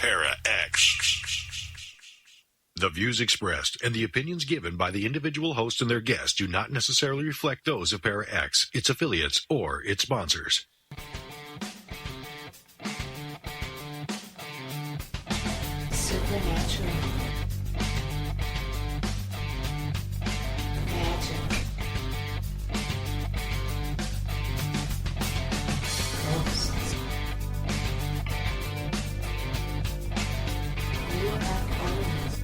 Para X. The views expressed and the opinions given by the individual host and their guests do not necessarily reflect those of Para X, its affiliates, or its sponsors. Supernatural. Magic. Ghosts. UFOs.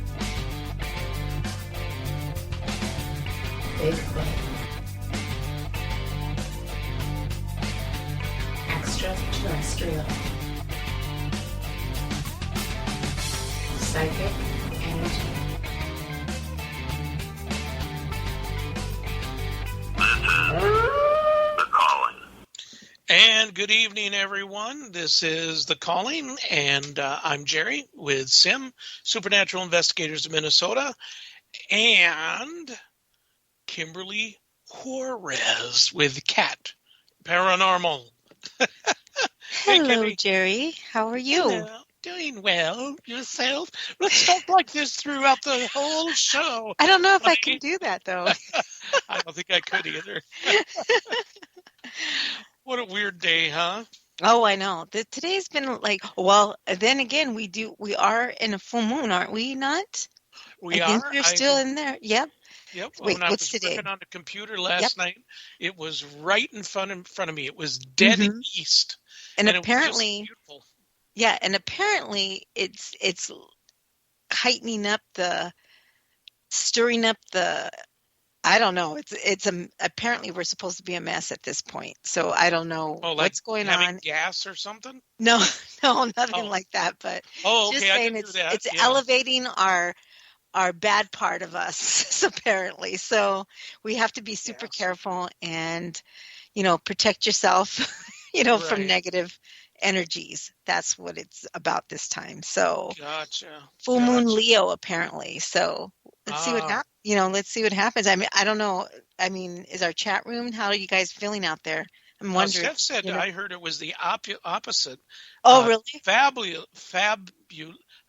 Bigfoot. Extraterrestrial. Psychic energy. The Calling. And good evening, everyone. This is The Calling, and I'm Jerry with SIM, Supernatural Investigators of Minnesota, and Kimberly Juarez with CAT Paranormal. Hey, Hello, Kimmy. Jerry. How are you? Hello. Doing well. Yourself? Let's talk like this throughout the whole show. I don't know if I Honey. can do that, though. I don't think I could either. What a weird day, huh? Oh, I know. Today's been like, well, then again, we are in a full moon, aren't we not? We I think are. we're still in there. Yep. Yep. Wait, When I what's was today? working on the computer last night, it was right in front of me. It was dead east, And it was just apparently, beautiful. yeah, and apparently it's heightening up stirring up I don't know. Apparently we're supposed to be a mess at this point. So I don't know what's going having on. gas or something? No, nothing like that. But Oh, just okay. I saying can do that. it's Yeah. elevating our bad part of us, apparently. So we have to be super careful and, protect yourself, from Right. negative energies. That's what it's about this time. So Gotcha. full moon Leo, apparently. So let's see what Ah. let's see what happens. I mean, I don't know. I mean, is our chat room, how are you guys feeling out there? I'm wondering. Steph said, I heard it was the opposite. Oh, really? How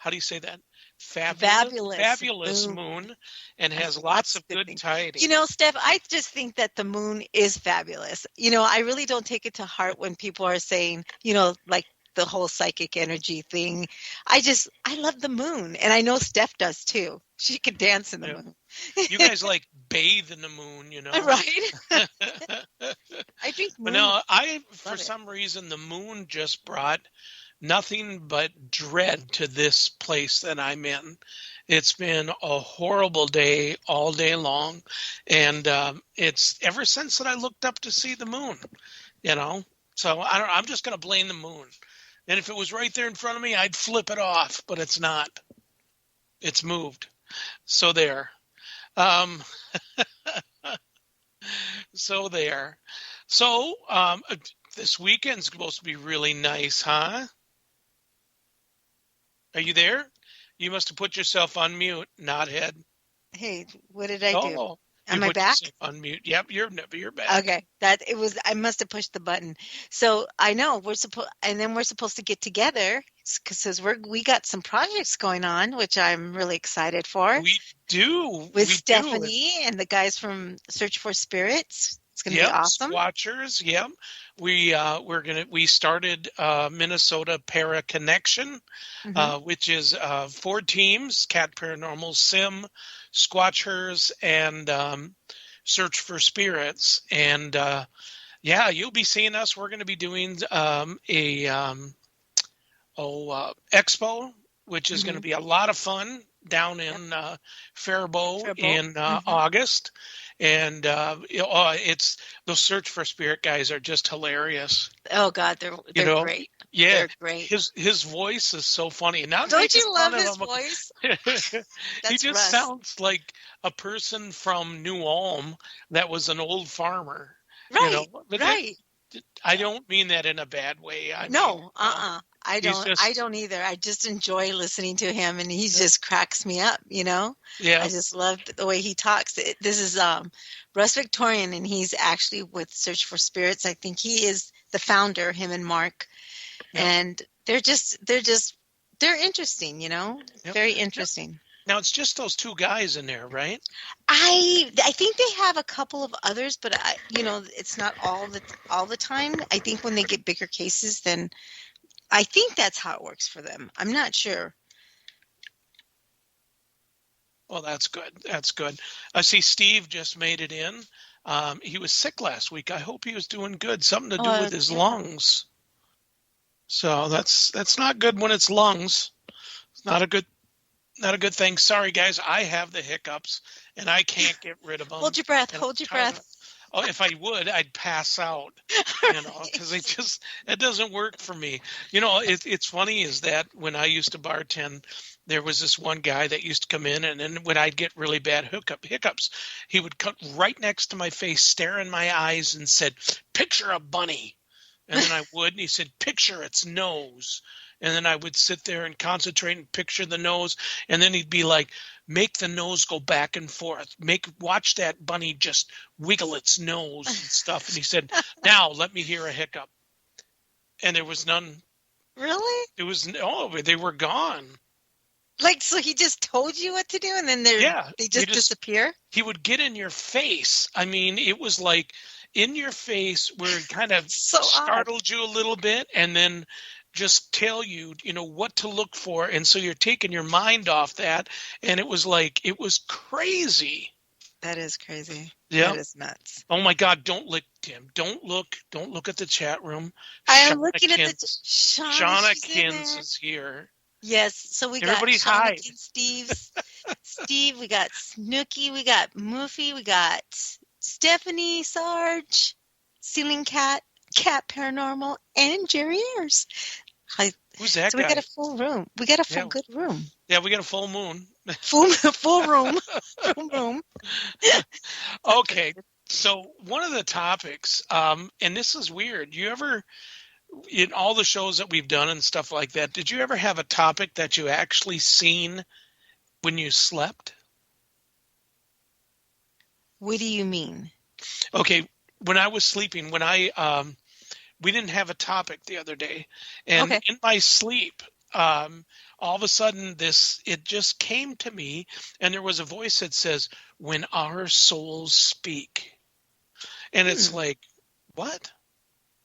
do you say that? Fabulous moon, and has lots of good tidings. Steph, I just think that the moon is fabulous. I really don't take it to heart when people are saying, like the whole psychic energy thing. I love the moon, and I know Steph does too. She could dance in the moon. You guys like bathe in the moon, Right? I think moon. But no, for some reason, the moon just brought nothing but dread to this place that I'm in. It's been a horrible day all day long, and it's ever since that I looked up to see the moon, So I'm just going to blame the moon. And if it was right there in front of me, I'd flip it off, but it's not. It's moved. So there. So there. So this weekend's supposed to be really nice, huh? Are you there? You must have put yourself on mute, knothead. Hey, what did I do? Oh, Am I back? On mute. Yep, you're back. Okay, I must have pushed the button. So I know we're supposed to get together because we got some projects going on, which I'm really excited for. We do with Stephanie and the guys from Search for Spirits. It's going to be awesome. Watchers. Yep. We started Minnesota Para Connection, which is 4 teams: Cat Paranormal, Sim, Squatchers, and Search for Spirits. And you'll be seeing us. We're going to be doing expo, which is going to be a lot of fun down in Faribault in August. And it's those Search for Spirit guys are just hilarious. Oh God, they're great. Yeah, they're great. His voice is so funny. Now, don't you love his voice? He just sounds like a person from New Ulm that was an old farmer. Right, right. I don't mean that in a bad way. I don't either. I just enjoy listening to him, and he just cracks me up, Yeah. I just love the way he talks. This is Russ Victorian, and he's actually with Search for Spirits. I think he is the founder, him and Mark. Yeah. And they're just they're interesting, Yep. very interesting. Now it's just those two guys in there, right? I think they have a couple of others, but it's not all the time. I think when they get bigger cases, then I think that's how it works for them. I'm not sure. Well, that's good. That's good. I see Steve just made it in. He was sick last week. I hope he was doing good. Something to do with his lungs. So that's not good when it's lungs. It's not a good thing. Sorry, guys. I have the hiccups, and I can't get rid of them. Hold your breath. Hold your breath. Oh, if I would, I'd pass out, because it doesn't work for me. It's funny is that when I used to bartend, there was this one guy that used to come in, and then when I'd get really bad hiccups, he would come right next to my face, stare in my eyes, and said, "Picture a bunny." And then I would, and he said, "Picture its nose." And then I would sit there and concentrate and picture the nose. And then he'd be like, "Make the nose go back and forth. Watch that bunny just wiggle its nose and stuff." And he said, "Now let me hear a hiccup." And there was none. Really? They were gone. So he just told you what to do, and then they just disappear? He would get in your face. I mean, it was like in your face where it kind of startled you a little bit, and then just tell you, what to look for. And so you're taking your mind off that. And it was crazy. That is crazy. Yeah. That is nuts. Oh my God. Don't look, Tim. Don't look at the chat room. I am looking at the Shauna Kins is here. Yes. So we Everybody got Shauna Kins, Steve, we got Snooky, we got Moofy, we got Stephanie Sarge, Ceiling Cat Paranormal, and Jerry Ayers. Who's that guy? So we got a full room. We got a full good room. Yeah, we got a full moon. Full room. Full room. Okay. So one of the topics, and this is weird. You ever, in all the shows that we've done and stuff like that, did you ever have a topic that you actually seen when you slept? What do you mean? Okay. When I was sleeping, we didn't have a topic the other day, and in my sleep, all of a sudden it just came to me, and there was a voice that says, "When our souls speak," and it's like, what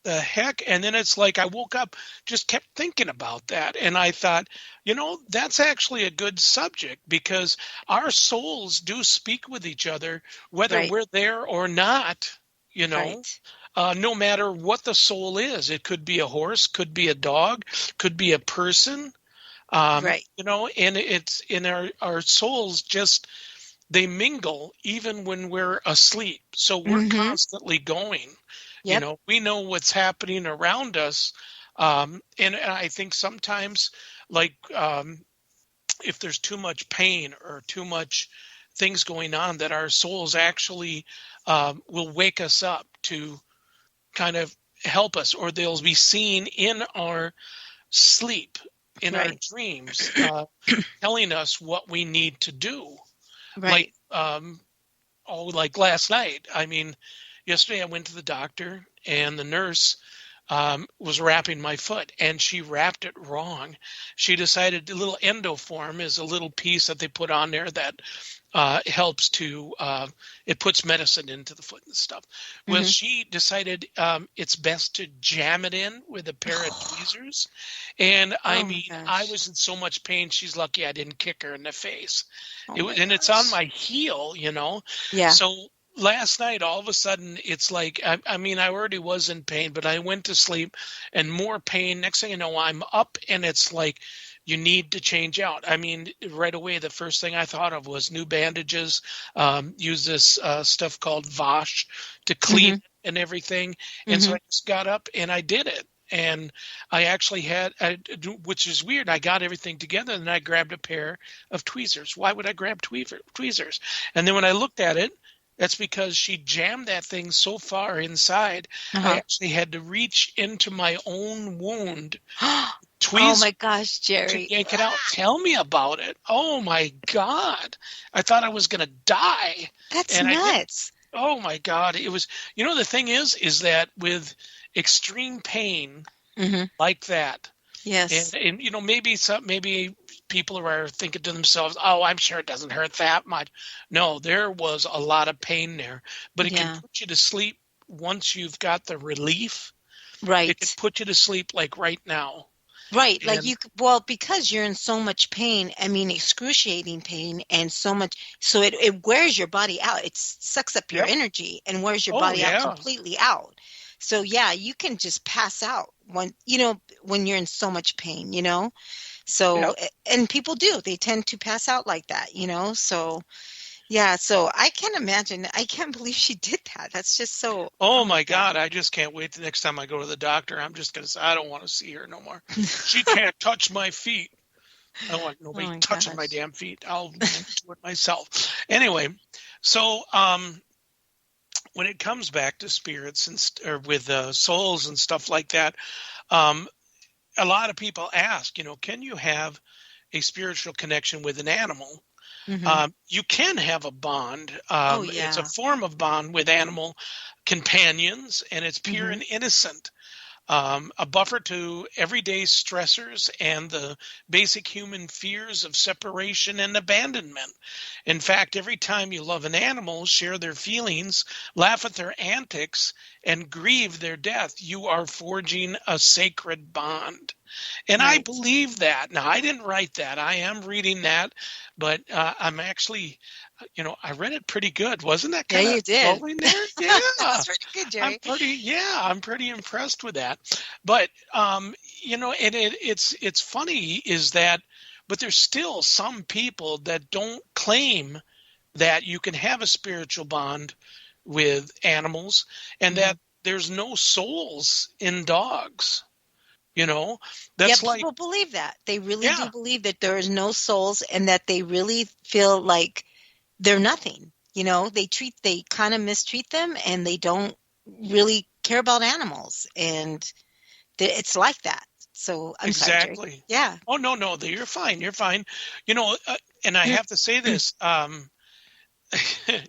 the heck? And then it's like I woke up, just kept thinking about that, and I thought, that's actually a good subject, because our souls do speak with each other, whether we're there or not. No matter what the soul is, it could be a horse, could be a dog, could be a person, and it's in our souls, just they mingle even when we're asleep. So we're constantly going. Yep. We know what's happening around us, and I think sometimes, if there's too much pain or too much things going on, that our souls actually will wake us up to kind of help us, or they'll be seen in our sleep, in our dreams, telling us what we need to do. Right. Like last night. I mean, yesterday I went to the doctor, and the nurse was wrapping my foot, and she wrapped it wrong. She decided the little endoform is a little piece that they put on there that helps to it puts medicine into the foot and stuff. Well, she decided it's best to jam it in with a pair of tweezers, and I was in so much pain. She's lucky I didn't kick her in the face. And it's on my heel, Yeah. So last night, all of a sudden, it's like, I already was in pain, but I went to sleep and more pain. Next thing you know, I'm up, and it's like, you need to change out. I mean, right away, the first thing I thought of was new bandages, use this stuff called Vosh to clean and everything. And so I just got up and I did it. And I actually which is weird, I got everything together, and I grabbed a pair of tweezers. Why would I grab tweezers? And then when I looked at it, that's because she jammed that thing so far inside, I actually had to reach into my own wound. Oh my gosh, Jerry. To yank it out. Tell me about it. Oh my God. I thought I was going to die. That's nuts. Oh my God. It was, the thing is that with extreme pain like that, Yes. And maybe people are thinking to themselves, "Oh, I'm sure it doesn't hurt that much." No, there was a lot of pain there, but it can Yeah. put you to sleep once you've got the relief. It can Right. put you to sleep like right now. Right. Like And well, because you're in so much pain, I mean, excruciating pain, and so much, so it wears your body out. It sucks up your yep. energy and wears your Oh body out yeah. completely out. So yeah, you can just pass out when you're in so much pain, So, Yep. and people do, they tend to pass out like that. So yeah, so I can't imagine. I can't believe she did that. That's just so, oh Oh my my God. God, I just can't wait the next time I go to the doctor. I'm just gonna say I don't want to see her no more. She can't touch my feet. I don't want Oh nobody my touching my gosh. damn feet. I'll do it myself. Anyway, so when it comes back to spirits or with souls and stuff like that, um, a lot of people ask, can you have a spiritual connection with an animal? Hmm. You can have a bond. Oh It's a yeah. form of bond with animal companions, and it's pure Hmm. and innocent. A buffer to everyday stressors and the basic human fears of separation and abandonment. In fact, every time you love an animal, share their feelings, laugh at their antics, and grieve their death, you are forging a sacred bond. And I Right. believe that. Now, I didn't write that. I am reading that, but I'm actually, I read it pretty good. Wasn't that Yeah, kind of you did. flowing there? Yeah. That's pretty good, Jerry. I'm pretty impressed with that. But and it's funny is that, but there's still some people that don't claim that you can have a spiritual bond with animals and Hmm. that there's no souls in dogs. You know, Yeah, that's like, people believe that. They really do yeah, believe that there is no souls and that they really feel like they're nothing. They kind of mistreat them and they don't really care about animals. And it's like that. So I'm sorry, Jerry. exactly. Yeah. Oh no, no, you're fine. You're fine. You know, and I have to say this.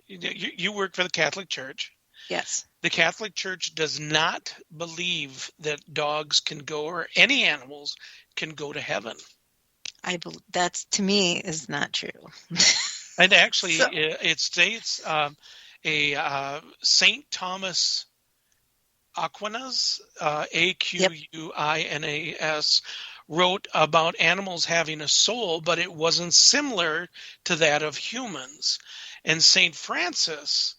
You work for the Catholic Church. Yes. The Catholic Church does not believe that dogs can go, or any animals can go to heaven. That's, to me, is not true. And actually, So, it states a Saint Thomas Aquinas, yep. Aquinas, wrote about animals having a soul, but it wasn't similar to that of humans. And Saint Francis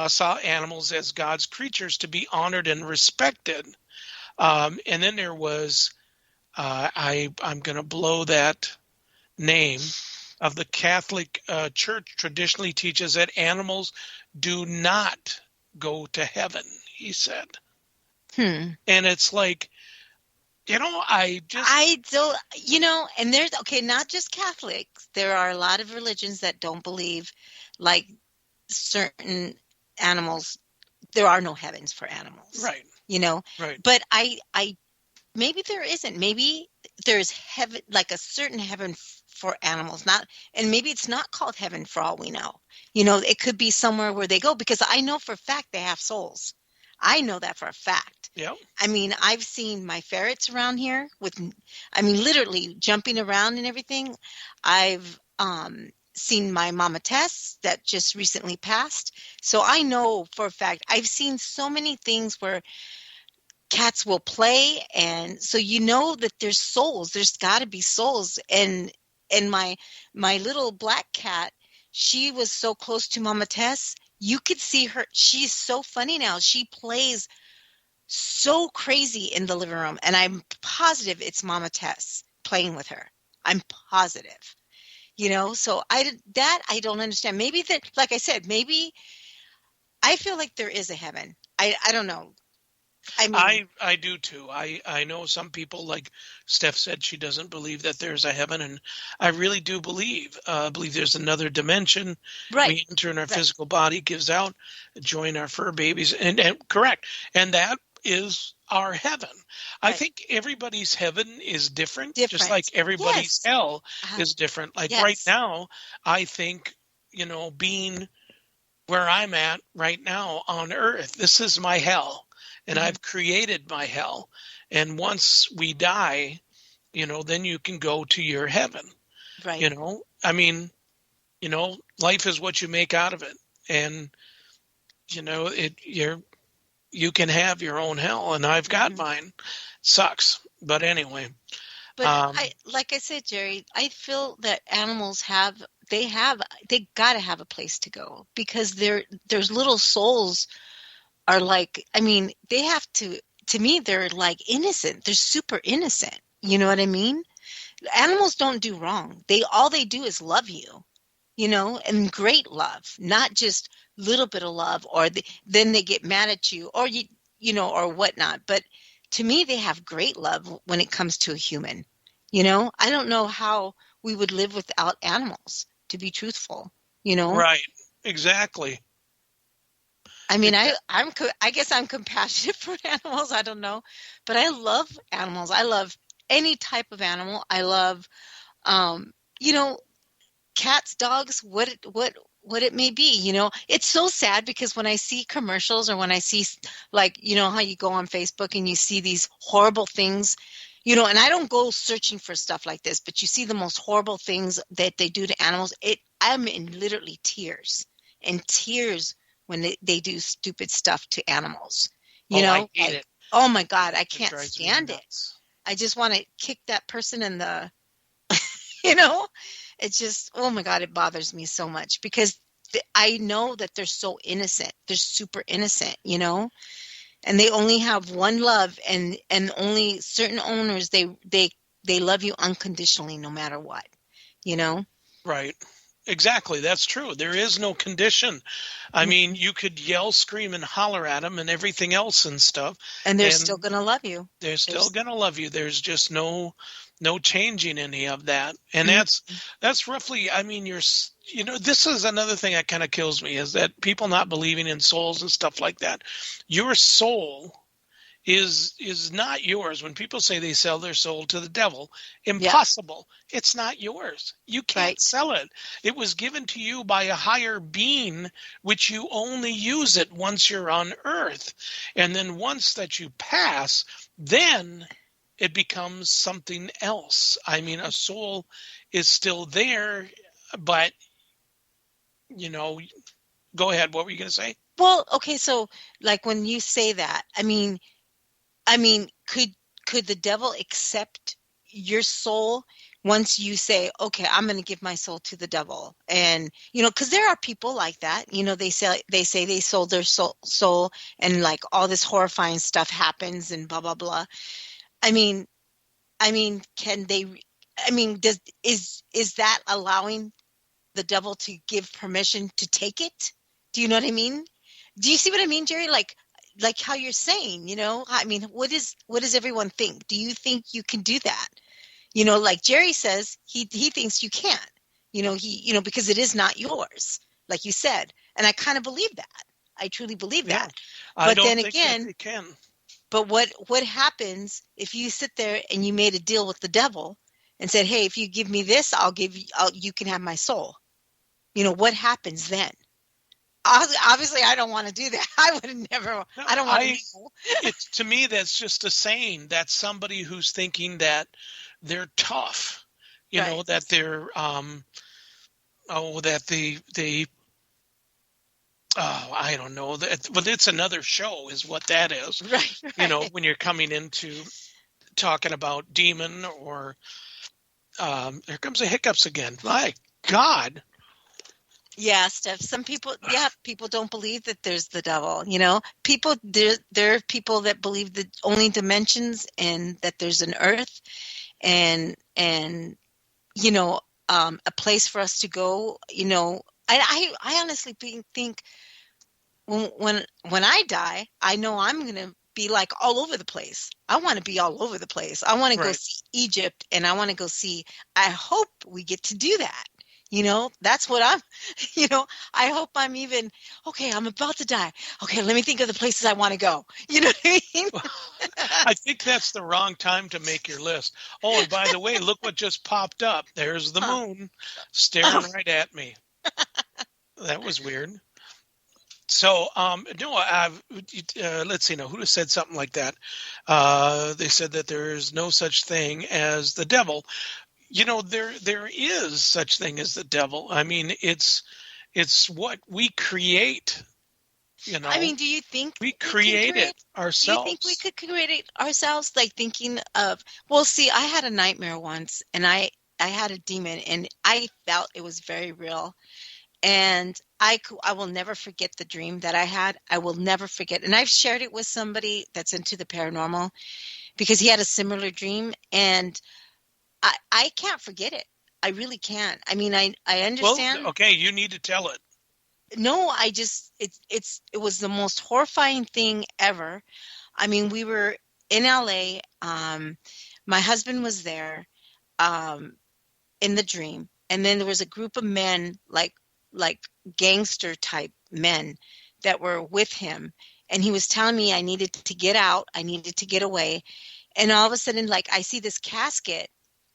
saw animals as God's creatures to be honored and respected. And then there was, I'm going to blow that name of the Catholic Church traditionally teaches that animals do not go to heaven, he said. Hmm. And it's like, I don't, and there's, okay, not just Catholics. There are a lot of religions that don't believe, like, certain animals, there are no heavens for animals, right, you know. right. But I maybe there isn't. Maybe there's heaven, like a certain heaven for animals, not, and maybe it's not called heaven for all we know. It could be somewhere where they go, because I know for a fact they have souls. I know that for a fact. Yeah. I mean, I've seen my ferrets around here I mean, literally jumping around and everything. I've seen my mama Tess that just recently passed. So I know for a fact, I've seen so many things where cats will play, and so that there's souls. There's got to be souls. And my little black cat, she was so close to Mama Tess. You could see her. She's so funny now. She plays so crazy in the living room, and I'm positive it's Mama Tess playing with her. I'm positive. So I don't understand. Maybe that, like I said, maybe I feel like there is a heaven. I don't know. I mean, I do too. I know some people, like Steph said, she doesn't believe that there's a heaven, and I really do believe there's another dimension. right, We enter in our right. physical body, gives out, join our fur babies, and correct, and that is our heaven. I Right. think everybody's heaven is different, just like Different. everybody's Yes. hell Uh, is different. Like right yes. now, I think being where I'm at right now on Earth, this is my hell. And Mhm. I've created my hell. And once we die, then you can go to your heaven. Right. I mean, life is what you make out of it. And, you can have your own hell, and I've got Mhm. mine. Sucks. But anyway, But like I said, Jerry, I feel that animals they got to have a place to go, because there's little souls are like, I mean, they have to me, they're like innocent. They're super innocent. You know what I mean? Animals don't do wrong. All they do is love you, and great love, not just little bit of love, or then they get mad at you, or or whatnot. But to me, they have great love when it comes to a human. I don't know how we would live without animals, to be truthful. right. Exactly. I mean, I guess I'm compassionate for animals. I don't know, but I love animals. I love any type of animal. I love, um, you know, cats, dogs, what it may be. It's so sad, because when I see commercials, or when I see, like, how you go on Facebook and you see these horrible things, and I don't go searching for stuff like this, but you see the most horrible things that they do to animals. I'm in literally tears and tears when they do stupid stuff to animals. I hate Like, it. oh my God, I It can't drives me stand it. nuts. I just want to kick that person in the, you know, it's just, oh my God, it bothers me so much, because I know that they're so innocent. They're super innocent, and they only have one love, and only certain owners, they love you unconditionally, no matter what, you know? Right. Exactly. That's true. There is no condition. I mean, you could yell, scream, and holler at them and everything else and stuff, And they're still and going to love you. they're still going to love you. There's just no changing any of that. And Mhm. that's roughly, I mean, this is another thing that kind of kills me, is that people not believing in souls and stuff like that. Your soul is not yours. When people say they sell their soul to the devil, impossible. It's not yours. You can't Right. sell it. It was given to you by a higher being, which you only use it once you're on earth. And then once that you pass, then it becomes something else. I mean, a soul is still there, but, go ahead. What were you going to say? Well, okay, so like when you say that, I mean, could the devil accept your soul once you say, okay, I'm going to give my soul to the devil? And because there are people like that. They say they sold their soul, and like all this horrifying stuff happens, and blah blah blah. I mean, can they? I mean, is that allowing the devil to give permission to take it? Do you know what I mean? Do you see what I mean, Jerry? Like how you're saying, I mean, what does everyone think? Do you think you can do that? Like Jerry says, he thinks you can't, because it is not yours, like you said. And I kind of believe that. I truly believe Yeah. that. I But don't then think that again, they can. but what happens if you sit there and you made a deal with the devil and said, hey, if you give me this, you can have my soul. What happens then? Obviously, I don't want to do that. I would never. No, I don't want to know. To me, that's just a saying. That's somebody who's thinking that they're tough, Right. that they're, that they, I don't know. But it's another show is what that is. Right. When you're coming into talking about demon or, here comes the hiccups again. My God. Yeah, Steph. Some people, people don't believe that there's the devil. People, there are people that believe the only dimensions, and that there's an earth, and a place for us to go. I honestly think when I die, I know I'm gonna be like all over the place. I want to be all over the place. I want to go Right. see Egypt, and I want to go see. I hope we get to do that. That's what I hope I'm even, okay, I'm about to die. Okay, let me think of the places I want to go. You know what I mean? I think that's the wrong time to make your list. Oh, and by the way, look what just popped up. There's the moon staring right at me. That was weird. So, no, let's see now, who said something like that? They said that there is no such thing as the devil. There is such thing as the devil. I mean, it's what we create. I mean, do you think We we can create create? it Do you think we ourselves. could create it ourselves? Like thinking of, well, see, I had a nightmare once, and I had a demon, and I felt it was very real. And I will never forget the dream that I had. I will never forget. And I've shared it with somebody that's into the paranormal because he had a similar dream, and I can't forget it. I really can't. I mean, I Well, understand. okay, you need to tell it. No, I just it was the most horrifying thing ever. I mean, we were in LA. My husband was there um, in the dream, and then there was a group of men, like gangster type men, that were with him. And he was telling me I needed to get out, I needed to get away. And all of a sudden, like I see this casket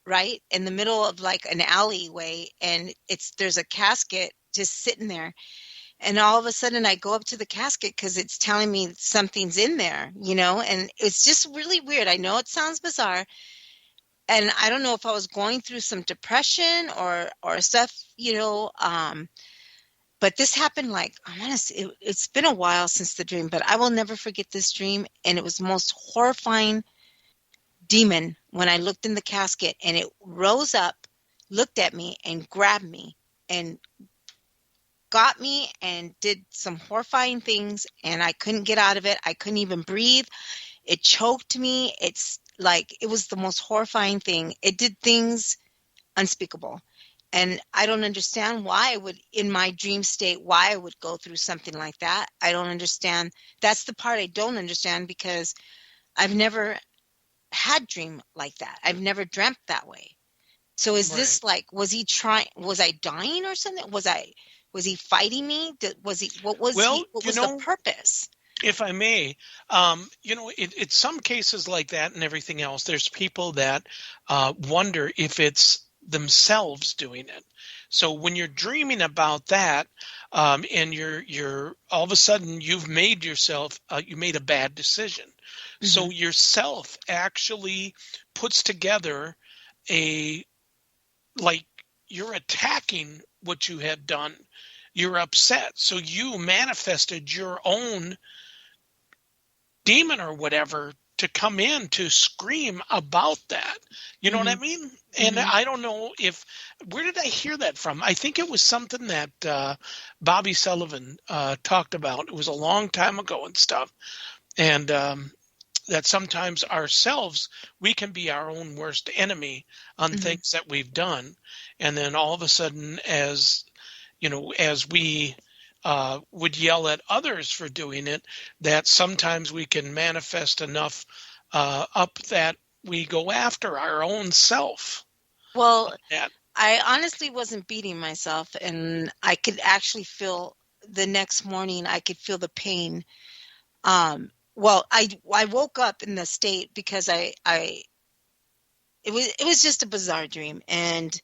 right in the middle of like an alleyway, and there's a casket just sitting there. And all of a sudden I go up to the casket because it's telling me something's in there, and it's just really weird. I know it sounds bizarre, and I don't know if I was going through some depression or stuff, but this happened, like, I want to say it's been a while since the dream, but I will never forget this dream. And it was the most horrifying demon when I looked in the casket, and it rose up, looked at me, and grabbed me and got me and did some horrifying things, and I couldn't get out of it. I couldn't even breathe. It choked me. It's like it was the most horrifying thing. It did things unspeakable. And I don't understand why I would, in my dream state, why I would go through something like that. I don't understand. That's the part I don't understand, because I've never had dream like that. I've never dreamt that way. So is this Right. like, was I dying or something? Was he fighting me? Well, What was the purpose? if I may, it's some cases like that and everything else. There's people that wonder if it's themselves doing it. So when you're dreaming about that, and you're all of a sudden you've made yourself, you made a bad decision. So Mhm. yourself actually puts together a, like, you're attacking what you had done. You're upset. So you manifested your own demon or whatever to come in to scream about that. You know what I Mhm. mean? And Mhm. I don't know where did I hear that from? I think it was something that Bobby Sullivan talked about. It was a long time ago and stuff. And that sometimes ourselves, we can be our own worst enemy on Mhm. things that we've done. And then all of a sudden, as we would yell at others for doing it, that sometimes we can manifest enough up that we go after our own self. Well, That I honestly wasn't beating myself, and I could actually feel the next morning. I could feel the pain. Well, I woke up in the state because I it was just a bizarre dream, and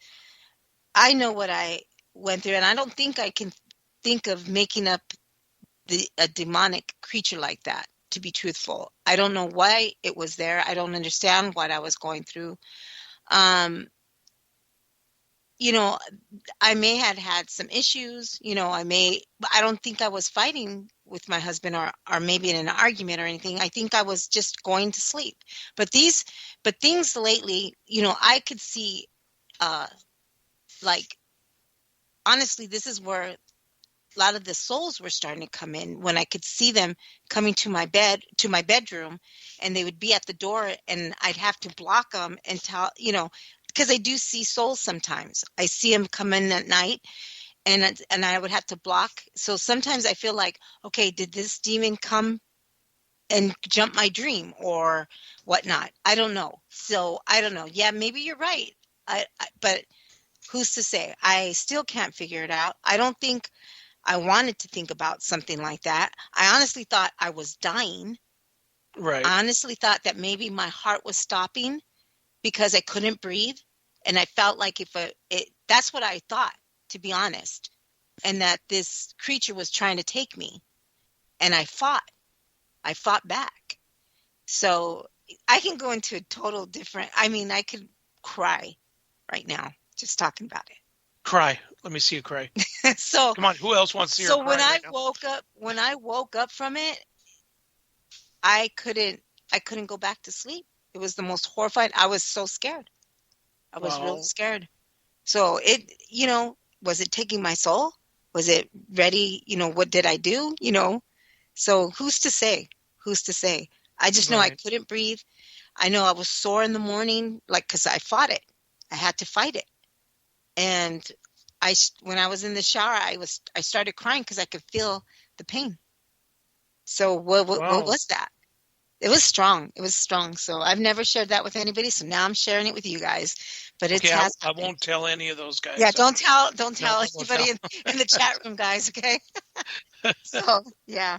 I know what I went through, and I don't think I can think of making up a demonic creature like that. To be truthful, I don't know why it was there. I don't understand what I was going through. Um, you know, I may have had some issues. But I don't think I was fighting with my husband, or maybe in an argument or anything. I think I was just going to sleep. But things lately, I could see, uh, like, honestly, this is where a lot of the souls were starting to come in, when I could see them coming to my bedroom, and they would be at the door, and I'd have to block them and tell, because I do see souls sometimes. I see them come in at night, and I would have to block. So sometimes I feel like, okay, did this demon come and jump my dream or whatnot? I don't know. So I don't know. Yeah, maybe you're right. But who's to say? I still can't figure it out. I don't think I wanted to think about something like that. I honestly thought I was dying. right. I honestly thought that maybe my heart was stopping because I couldn't breathe. And I felt like that's what I thought, to be honest. And that this creature was trying to take me. and I fought back. So I can go into a total different, I mean, I could cry right now just talking about Cry. Let me see you cry. it. So, Come on. Who else wants to see her so cry right now? when I woke up from it, I couldn't go back to sleep. It was the most horrifying. I was so scared. I was really Wow. scared. So was it taking my soul? Was it ready? What did I do? So who's to say? Who's to say? I just know I Right. couldn't breathe. I know I was sore in the morning, like, because I fought it. I had to fight it. And when I was in the shower, I started crying because I could feel the pain. So what Wow. was that? It was strong. It was strong. So I've never shared that with anybody. So now I'm sharing it with you guys. But it Okay, I has happened. won't tell any of those guys. Yeah, don't tell No, I won't anybody tell. in the chat room, guys. Okay. So yeah.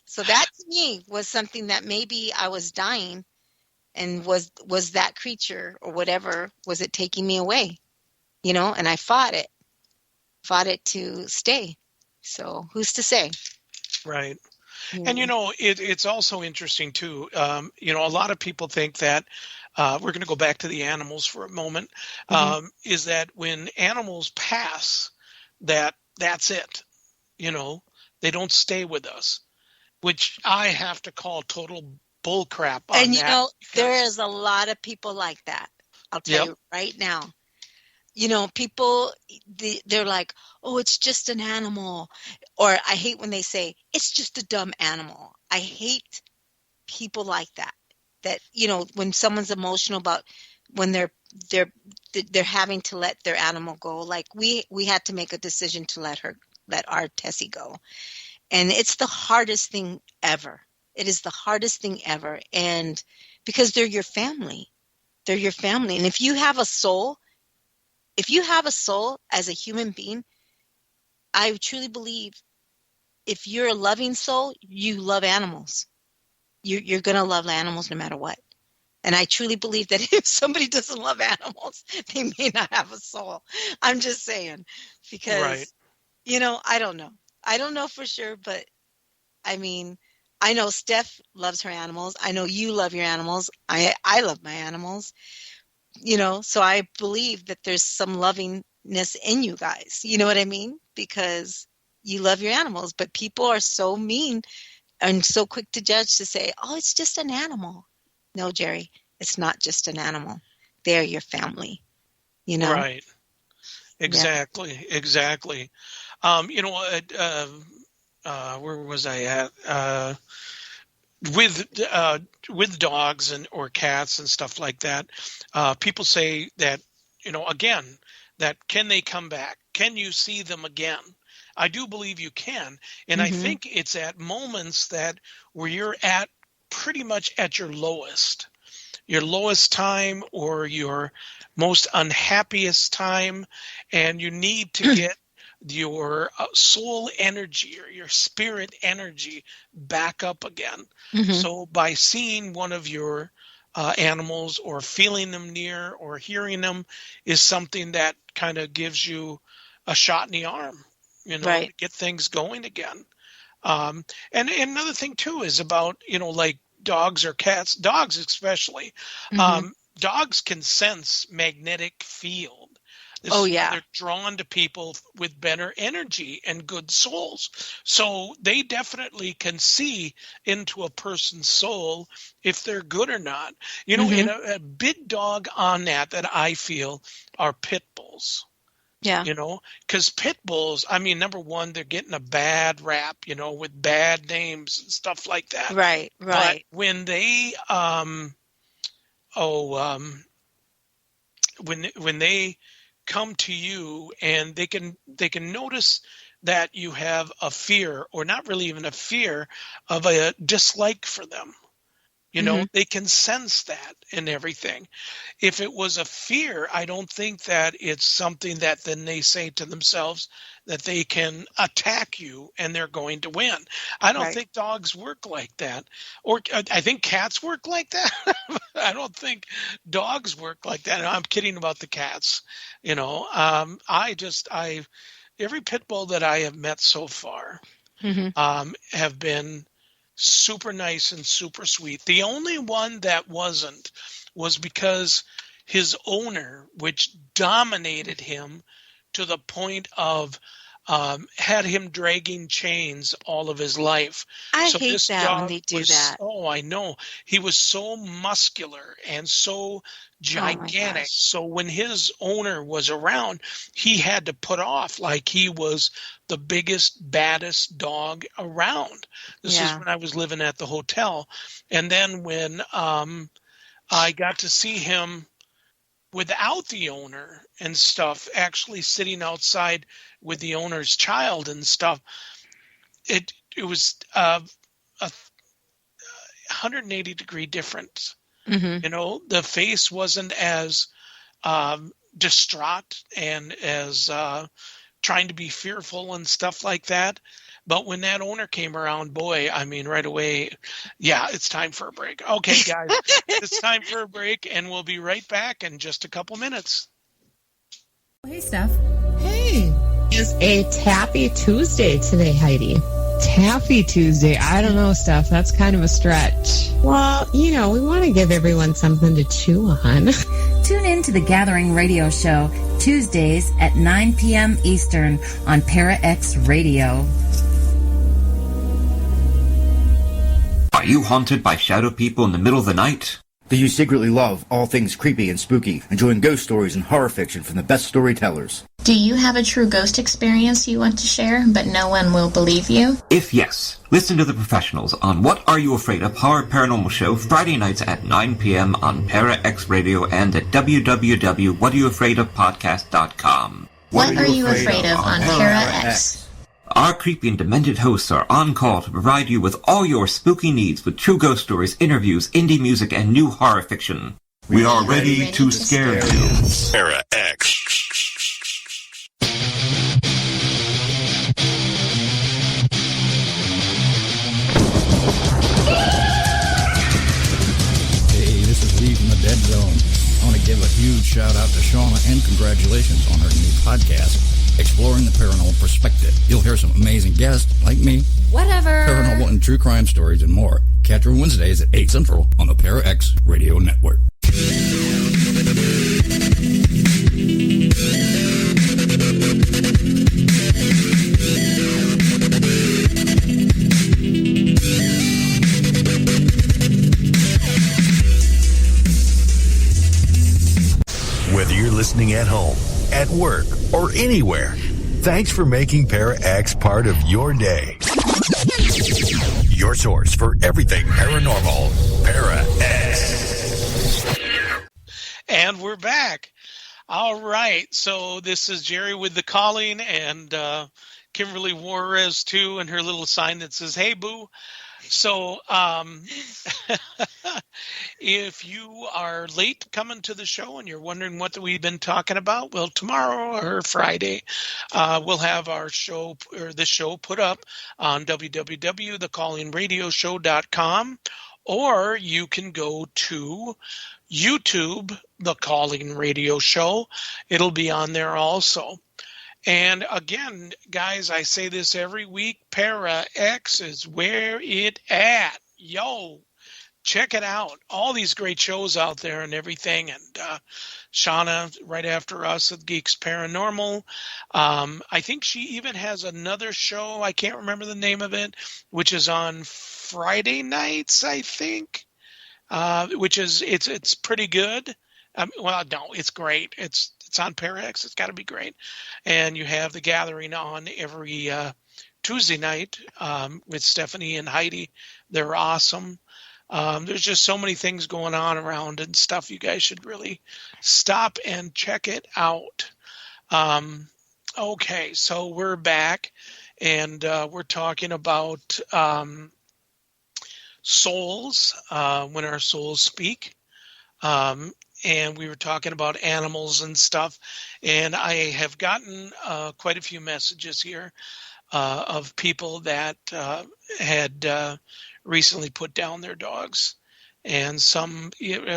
So that to me was something that maybe I was dying, and was that creature or whatever, was it taking me away? And I fought it to stay. So who's to say? Right. And Yeah. it's also interesting too. A lot of people think that we're going to go back to the animals for a moment. Mhm. Is that when animals pass, that's it. They don't stay with us, which I have to call total bullcrap on And that. there Because is a lot of people like that. I'll tell yep, you right now. People, they're like, oh, it's just an animal. Or I hate when they say, it's just a dumb animal. I hate people like that. That, when someone's emotional about when they're they're having to let their animal go. Like we had to make a decision to let our Tessie go. And it's the hardest thing ever. It is the hardest thing ever. And because they're your family. They're your family. And if you have a soul as a human being, I truly believe if you're a loving soul, you love animals. You're going to love animals no matter what. And I truly believe that if somebody doesn't love animals, they may not have a soul. I'm just saying, right, because, I don't know. I don't know for sure, but I mean, I know Steph loves her animals. I know you love your animals. I love my animals. So I believe that there's some lovingness in you guys. You know what I mean? Because you love your animals, but people are so mean and so quick to judge, to say, oh, it's just an animal. No, Jerry, it's not just an animal. They're your family, you know? right, Yeah. exactly, exactly. Where was I at? With with dogs and or cats and stuff like that, people say that again, that can they come back? Can you see them again? I do believe you can, and I Hmm. think it's at moments that where you're at pretty much at your lowest time or your most unhappiest time, and you need to get your soul energy or your spirit energy back up again. Hmm. So by seeing one of your animals or feeling them near or hearing them is something that kind of gives you a shot in the arm, Right. to get things going again. And another thing too is about, like dogs or cats, dogs especially. Hmm. Dogs can sense magnetic field. Oh, They're yeah. drawn to people with better energy and good souls. So they definitely can see into a person's soul if they're good or not. Hmm. And a big dog on that I feel are pit bulls. Yeah. Because pit bulls, I mean, number one, they're getting a bad rap, with bad names and stuff like that. Right. But Right. when they, oh, when they come to you and they can notice that you have a fear, or not really even a fear, of a dislike for them. Hmm. They can sense that and everything. If it was a fear, I don't think that it's something that then they say to themselves that they can attack you and they're going to win. I don't Right. think dogs work like that. Or I think cats work like that. I don't think dogs work like that. And I'm kidding about the cats. I every pit bull that I have met so far. have been super nice and super sweet. The only one that wasn't was because his owner, which dominated him to the point of had him dragging chains all of his life. I So hate this that when dog they do was, that. oh, I know. He was so muscular and so gigantic. gosh. So when his owner was around, he had to put off like he was the biggest, baddest dog around. This is Yeah. when I was living at the hotel. And then when I got to see him without the owner and stuff, actually sitting outside with the owner's child and stuff, it was a 180-degree difference. Mm-hmm. You know, the face wasn't as distraught and as trying to be fearful and stuff like that. But when that owner came around, boy, I mean, right away, yeah, it's time for a break. Okay, guys, it's time for a break, and we'll be right back in just a couple minutes. Hey, Steph. Hey. It's a Taffy Tuesday today, Heidi. Taffy Tuesday. I don't know, Steph. That's kind of a stretch. Well, you know, we want to give everyone something to chew on. Tune in to the Gathering Radio Show Tuesdays at 9 p.m. Eastern on Para X Radio. Are you haunted by shadow people in the middle of the night? Do you secretly love all things creepy and spooky, enjoying ghost stories and horror fiction from the best storytellers? Do you have a true ghost experience you want to share, but no one will believe you? If yes, listen to the professionals on What Are You Afraid Of? Horror Paranormal Show Friday nights at 9 p.m. on Para X Radio and at www.whatareyouafraidofpodcast.com. What are you afraid of on Para X? Our creepy and demented hosts are on call to provide you with all your spooky needs with true ghost stories, interviews, indie music, and new horror fiction. We are ready to scare you. Para X. Hey, this is Lee from the Dead Zone. I want to give a huge shout out to Shauna and congratulations on her new podcast, Exploring the Paranormal Perspective. You'll hear some amazing guests like me, Whatever. paranormal and true crime stories, and more. Catch her Wednesdays at 8 Central on the Para X Radio Network. Whether you're listening at home, at work, or anywhere, thanks for making Para X part of your day. Your source for everything paranormal. Para X. And we're back. All right. So this is Jerry with the calling, and Kimberly Juarez too, and her little sign that says, "Hey, boo." So if you are late coming to the show and you're wondering what we've been talking about, well, tomorrow or Friday, we'll have our show or this show put up on www.thecallingradioshow.com, or you can go to YouTube, The Calling Radio Show. It'll be on there also. And again, guys, I say this every week, Para X is where it at. Yo, check it out. All these great shows out there and everything. And Shauna, right after us at Geeks Paranormal. I think she even has another show. I can't remember the name of it, which is on Friday nights, I think, which is, it's pretty good. Well, no, it's great. It's on Para X. It's got to be great. And you have the Gathering on every Tuesday night with Stephanie and Heidi. They're awesome. There's just so many things going on around and stuff. You guys should really stop and check it out. Okay, so we're back, and we're talking about souls, when our souls speak. And we were talking about animals and stuff. And I have gotten quite a few messages here of people that had recently put down their dogs. And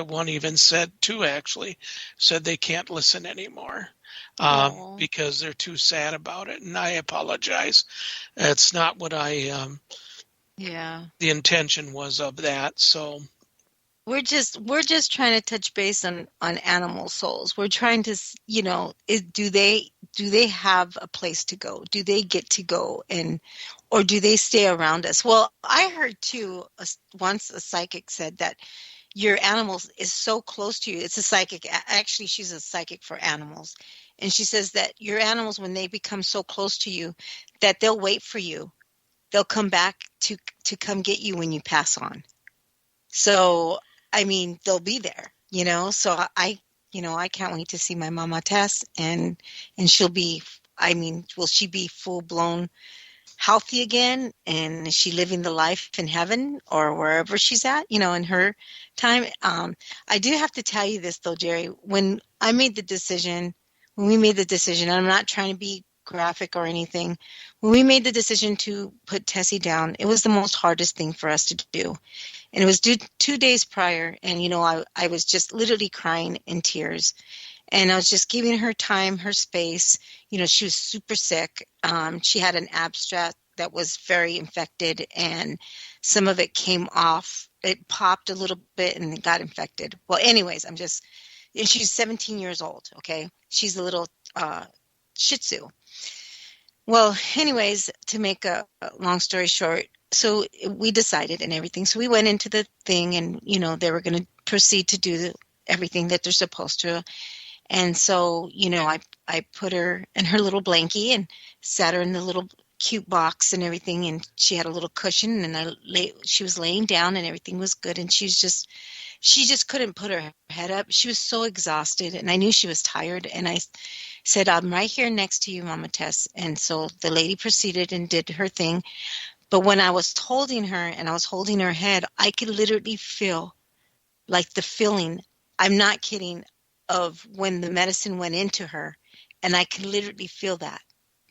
one even said, two actually, said they can't listen anymore. because they're too sad about it. And I apologize. That's not what the intention was of that. So we're just trying to touch base on animal souls. We're trying to, do they have a place to go? Do they get to go, or do they stay around us? Well, I heard too, once a psychic said that your animal is so close to you. It's a psychic. Actually, she's a psychic for animals. And she says that your animals, when they become so close to you, that they'll wait for you. They'll come back to come get you when you pass on. So, I mean, they'll be there, So I can't wait to see my Mama Tess, and she'll be, will she be full blown healthy again? And is she living the life in heaven or wherever she's at, in her time? I do have to tell you this though, Jerry, when we made the decision, and I'm not trying to be graphic or anything, when we made the decision to put Tessie down, it was the most hardest thing for us to do. And it was due 2 days prior, and I was just literally crying in tears. And I was just giving her time, her space. She was super sick. She had an abstract that was very infected, and some of it came off. It popped a little bit and it got infected. Well, anyways, and she's 17 years old, okay? She's a little Shih Tzu. Well, anyways, to make a long story short, so we decided and everything. So we went into the thing, and, they were going to proceed to do everything that they're supposed to. And so, I put her in her little blankie and sat her in the little cute box and everything. And she had a little cushion, and she was laying down and everything was good. And she just couldn't put her head up. She was so exhausted, and I knew she was tired. And I said, I'm right here next to you, Mama Tess. And so the lady proceeded and did her thing. But when I was holding her and I was holding her head, I could literally feel like the feeling, I'm not kidding, of when the medicine went into her. And I could literally feel that,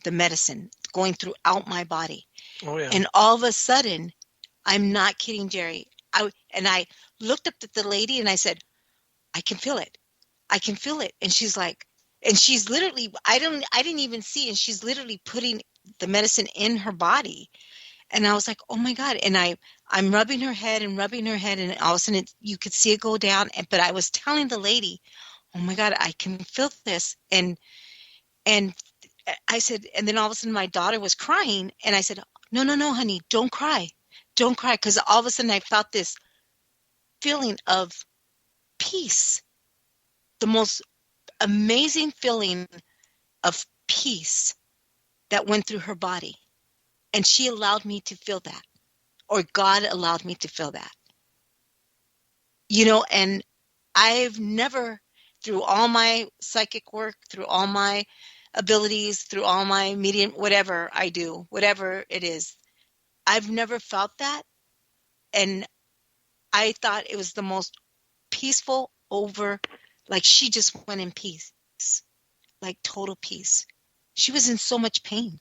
the medicine going throughout my body. Oh, yeah. And all of a sudden, I'm not kidding, Jerry. I looked up at the lady and I said, I can feel it. I can feel it. And she's like, and she's literally, I didn't even see, and she's literally putting the medicine in her body. And I was like, oh my God. And I'm rubbing her head, and all of a sudden you could see it go down. But I was telling the lady, oh my God, I can feel this. And I said, and then all of a sudden my daughter was crying, and I said, no, honey, don't cry. Don't cry. Because all of a sudden I felt this feeling of peace, the most amazing feeling of peace that went through her body. And she allowed me to feel that, or God allowed me to feel that. And I've never, through all my psychic work, through all my abilities, through all my medium, whatever I do, whatever it is, I've never felt that. And I thought it was the most peaceful like she just went in peace, like total peace. She was in so much pain.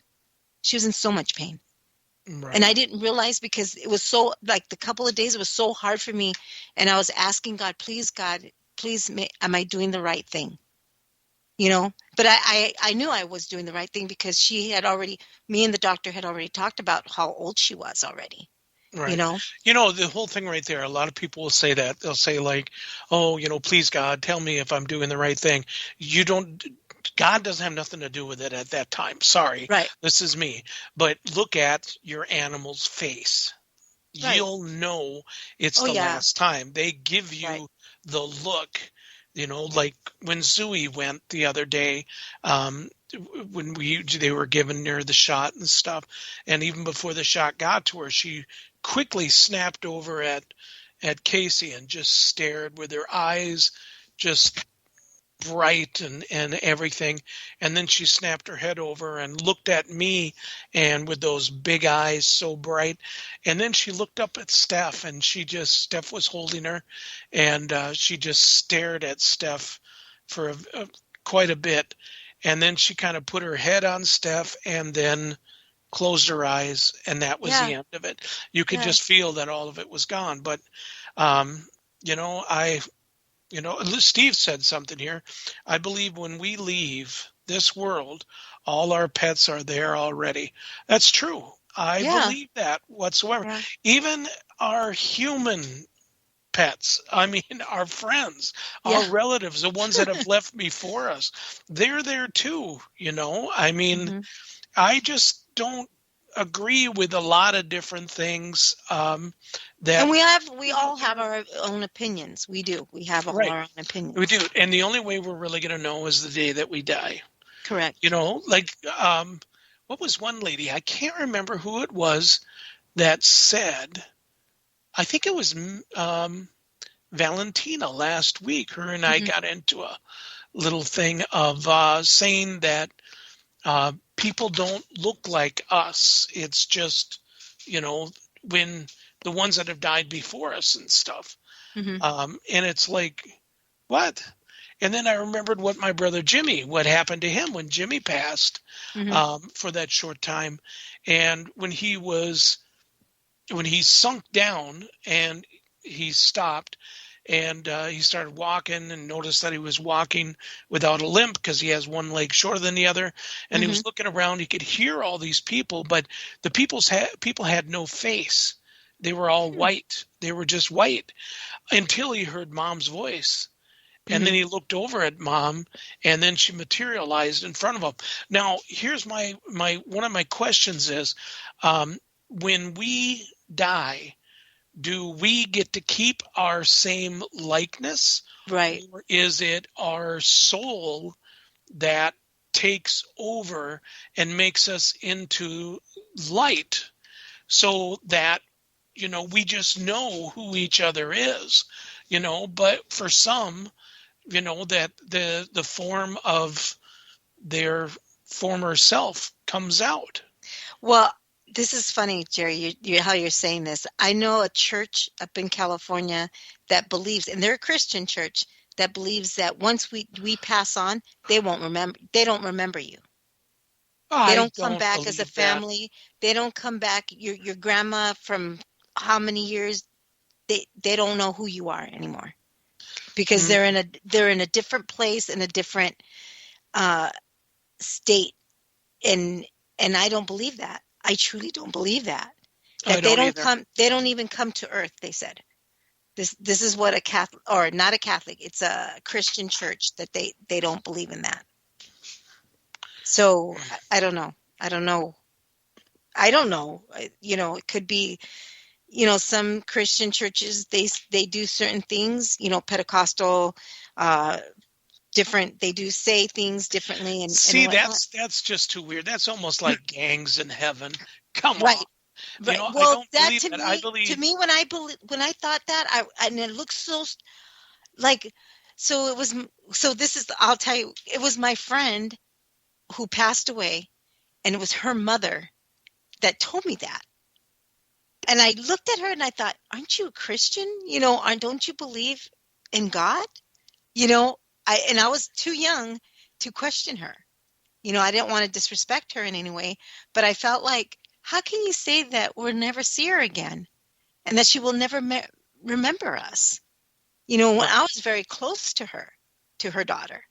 Right. And I didn't realize, because it was so, like the couple of days, it was so hard for me. And I was asking God, please, am I doing the right thing? But I knew I was doing the right thing, because me and the doctor had already talked about how old she was already. Right. The whole thing right there, a lot of people will say that. They'll say like, oh, please God, tell me if I'm doing the right thing. God doesn't have nothing to do with it at that time. Sorry. Right. This is me. But look at your animal's face. Right. You'll know it's the last time. They give you the look, like when Zooey went the other day, when they were giving her the shot and stuff. And even before the shot got to her, she quickly snapped over at Casey and just stared with her eyes just bright and everything. And then she snapped her head over and looked at me, and with those big eyes so bright. And then she looked up at Steph, and Steph was holding her, and she just stared at Steph for quite a bit. And then she kind of put her head on Steph and then closed her eyes, and that was the end of it. You could just feel that all of it was gone. But, Steve said something here. I believe when we leave this world, all our pets are there already. That's true. I believe that whatsoever. Yeah. Even our human pets, I mean, our friends, Yeah. our relatives, the ones that have left before us, they're there too, I mean, I just don't agree with a lot of different things that And we all have our own opinions. We do. We have all our own opinions. we do. And the only way we're really going to know is the day that we die. Correct. Like what was one lady? I can't remember who it was that said, I think it was Valentina last week. Her and I got into a little thing of saying that people don't look like us. It's just, when the ones that have died before us and stuff. And it's like, what? And then I remembered what my brother Jimmy, what happened to him when Jimmy passed for that short time. And when he sunk down and he stopped and he started walking and noticed that he was walking without a limp because he has one leg shorter than the other. And he was looking around. He could hear all these people, but the people had no face. They were all white. They were just white until he heard Mom's voice. And then he looked over at Mom, and then she materialized in front of him. Now, here's my one of my questions is, when we die, do we get to keep our same likeness? Right. Or is it our soul that takes over and makes us into light so that, we just know who each other is, but for some, that the form of their former self comes out. Well, this is funny, Jerry, how you're saying this. I know a church up in California that believes, and they're a Christian church, that believes that once we pass on, they don't remember you. They don't come back as a family. They don't come back. Your grandma from how many years, they don't know who you are anymore. Because they're in a different place, in a different state, and I don't believe that. I truly don't believe that. That they don't come. They don't even come to Earth. They said this is what a Catholic, or not a Catholic. It's a Christian church that they don't believe in that. So I don't know. It could be. Some Christian churches, they do certain things, Pentecostal, different, they do say things differently. And see, that's just too weird. That's almost like gangs in heaven. Come on. Right. Well, I believe to me, when I thought that, and it looks so like, I'll tell you, it was my friend who passed away, and it was her mother that told me that. And I looked at her and I thought, aren't you a Christian? Don't you believe in God? I was too young to question her. I didn't want to disrespect her in any way, but I felt like, how can you say that we'll never see her again and that she will never remember us? When I was very close to her daughter,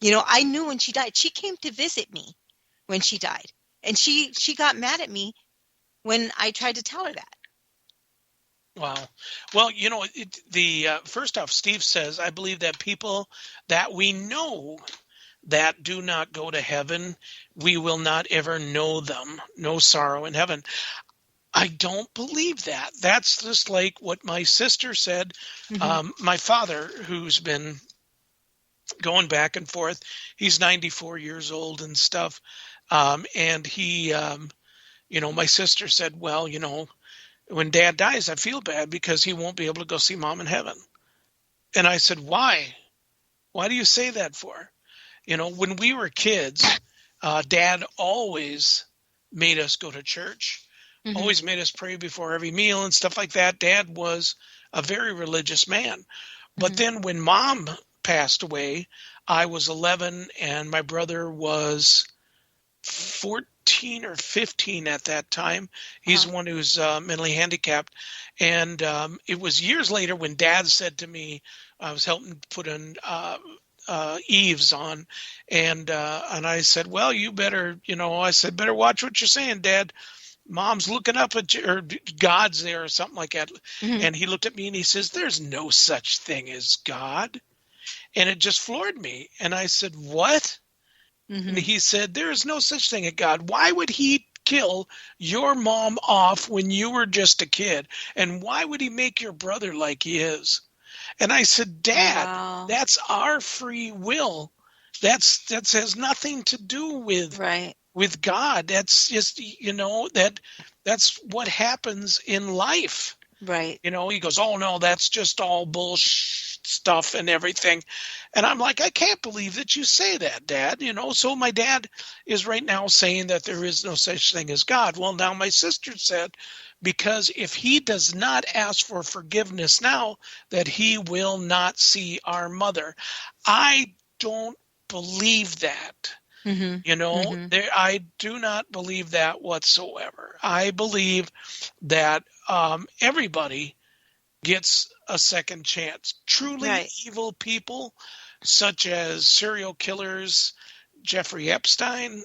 I knew when she died. She came to visit me when she died, and she got mad at me when I tried to tell her that. Wow. Well, first off, Steve says, I believe that people that we know that do not go to heaven, we will not ever know them. No sorrow in heaven. I don't believe that. That's just like what my sister said. My father, who's been going back and forth, he's 94 years old and stuff. And he, my sister said, well, when Dad dies, I feel bad because he won't be able to go see Mom in heaven. And I said, why? Why do you say that for? When we were kids, Dad always made us go to church, always made us pray before every meal and stuff like that. Dad was a very religious man. But then when Mom passed away, I was 11 and my brother was 14 or 15 at that time. He's one who's mentally handicapped. And it was years later when Dad said to me, I was helping put eaves on, and I said, well, you better, better watch what you're saying, Dad. Mom's looking up at you, or God's there, or something like that. Mhm. And he looked at me and he says, there's no such thing as God. And it just floored me. And I said, what? Mhm. And he said, there is no such thing as God. Why would he kill your mom off when you were just a kid? And why would he make your brother like he is? And I said, Dad, Wow. that's our free will. That has nothing to do Right. with God. That's just, that's what happens in life. Right. He goes, oh no, that's just all bullshit stuff and everything. And I'm like, I can't believe that you say that, Dad. So my dad is right now saying that there is no such thing as God. Well, now my sister said, because if he does not ask for forgiveness now, that he will not see our mother. I don't believe that. Mhm. Mhm. I do not believe that whatsoever. I believe that everybody gets a second chance. Truly Right. evil people, such as serial killers, Jeffrey Epstein,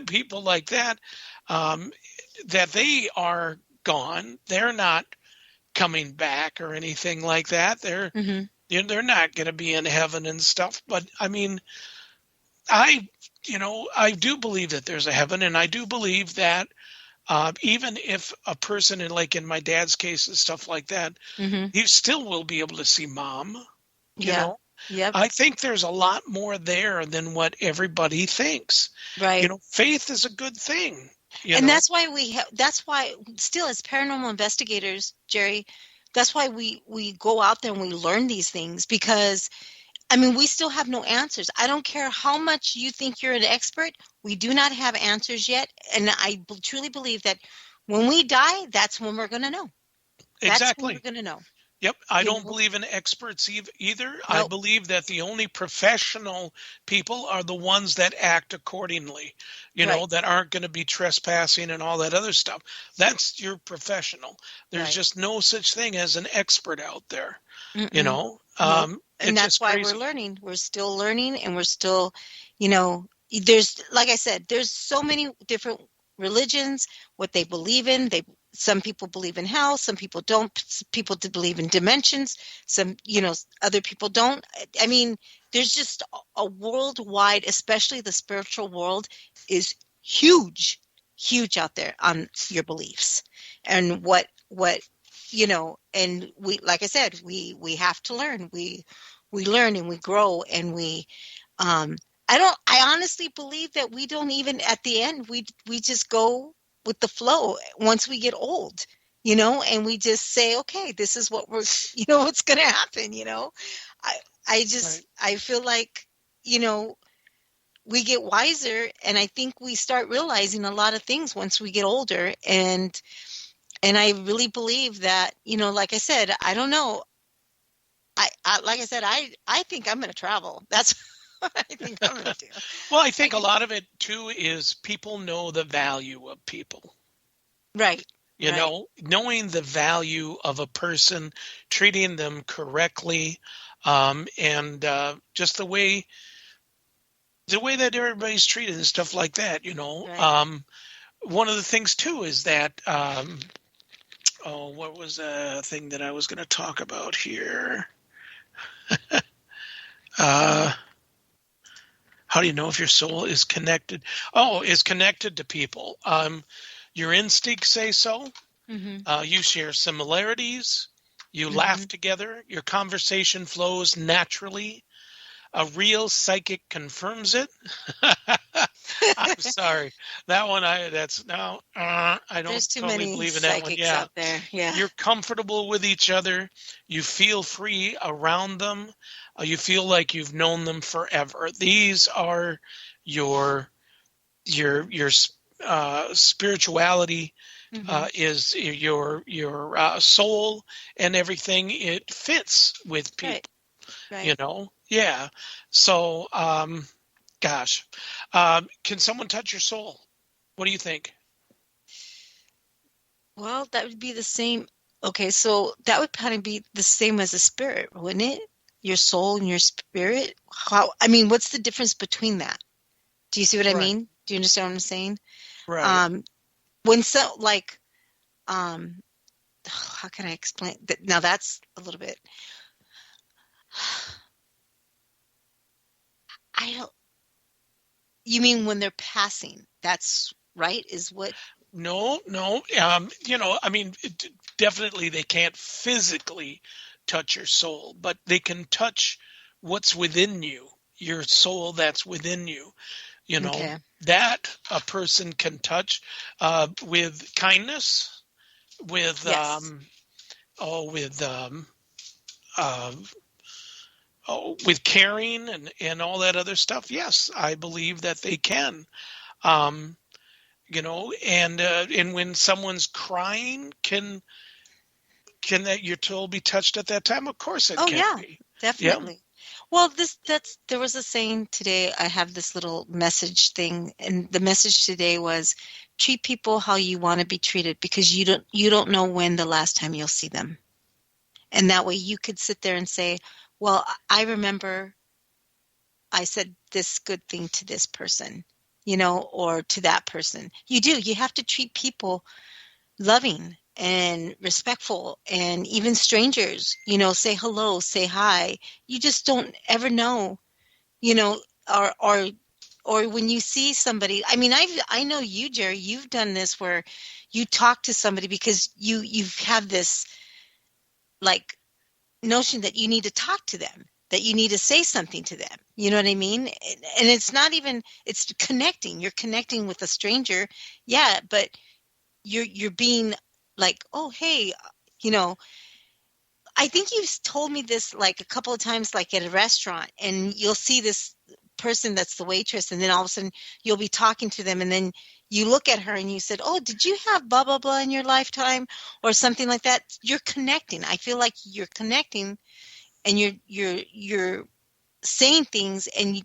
people like that, that they are gone. They're not coming back or anything like that. They're Mhm. not going to be in heaven and stuff. But I mean, I do believe that there's a heaven, and I do believe that even if a person in my dad's case and stuff like that, Mhm. he still will be able to see mom. Yeah. Yep. I think there's a lot more there than what everybody thinks. Right. Faith is a good thing. And that's why that's why still as paranormal investigators, Jerry, that's why we go out there and we learn these things, because I mean, we still have no answers. I don't care how much you think you're an expert. We do not have answers yet. And I truly believe that when we die, that's when we're going to know. That's Exactly. when we're going to know. Yep. I don't believe in experts either. Nope. I believe that the only professional people are the ones that act accordingly, that aren't going to be trespassing and all that other stuff. That's your professional. There's just no such thing as an expert out there, Nope. And that's why we're learning. We're still learning, and we're still, there's, like I said, there's so many different religions, what they believe in. Some people believe in hell, some people don't. People believe in dimensions, some, other people don't. I mean, there's just a worldwide, especially the spiritual world is huge out there on your beliefs and what and we, like I said, we have to learn. We learn and we grow, and I honestly believe that we don't even, at the end, we just go with the flow once we get old, and we just say, okay, this is what what's going to happen. I feel like, we get wiser, and I think we start realizing a lot of things once we get older. And I really believe that, like I said, I don't know. Like I said, I think I'm going to travel. That's what I think I'm going to do. Well, I think a lot of it too is people know the value of people. Right. Knowing the value of a person, treating them correctly, and just the way that everybody's treated and stuff like that. Right. One of the things too is that. What was a thing that I was going to talk about here? How do you know if your soul is connected? Is connected to people. Your instincts say so. Mm-hmm. You share similarities. You laugh together. Your conversation flows naturally. A real psychic confirms it. I'm sorry. That one, I don't There's too totally many believe in that one. psychics out there. Yeah. You're comfortable with each other. You feel free around them. You feel like you've known them forever. These are your spirituality, is your soul and everything. It fits with people. Right. Yeah. So, gosh, can someone touch your soul? What do you think? Well, that would be the same. Okay, so that would kind of be the same as a spirit, wouldn't it? your soul and your spirit. What's the difference between that? Do you see what I mean? Do you understand what I'm saying? Right. How can I explain that? Now that's a little bit. You mean when they're passing? That's right. Is what? No. Definitely they can't physically touch your soul, but they can touch what's within you, your soul that's within you. Okay. That a person can touch with kindness, with Yes. with caring and all that other stuff. Yes, I believe that they can. And when someone's crying, can that your soul be touched at that time? Of course it can be. Definitely. Well, there was a saying today. I have this little message thing, and the message today was treat people how you want to be treated, because you don't know when the last time you'll see them. And that way you could sit there and say, well, I remember I said this good thing to this person, or to that person. You have to treat people loving and respectful, and even strangers, say hello, say hi. You just don't ever know, or when you see somebody. I know you, Jerry, you've done this where you talk to somebody because you've had this like notion that you need to talk to them, that you need to say something to them. You know what I mean? And it's not even, it's connecting. You're connecting with a stranger. Yeah, but you're being like, oh, hey, I think you've told me this like a couple of times, like at a restaurant, and you'll see this person that's the waitress, and then all of a sudden you'll be talking to them, and then you look at her and you said, oh, did you have blah, blah, blah in your lifetime, or something like that. You're connecting. I feel like you're connecting, and you're saying things, and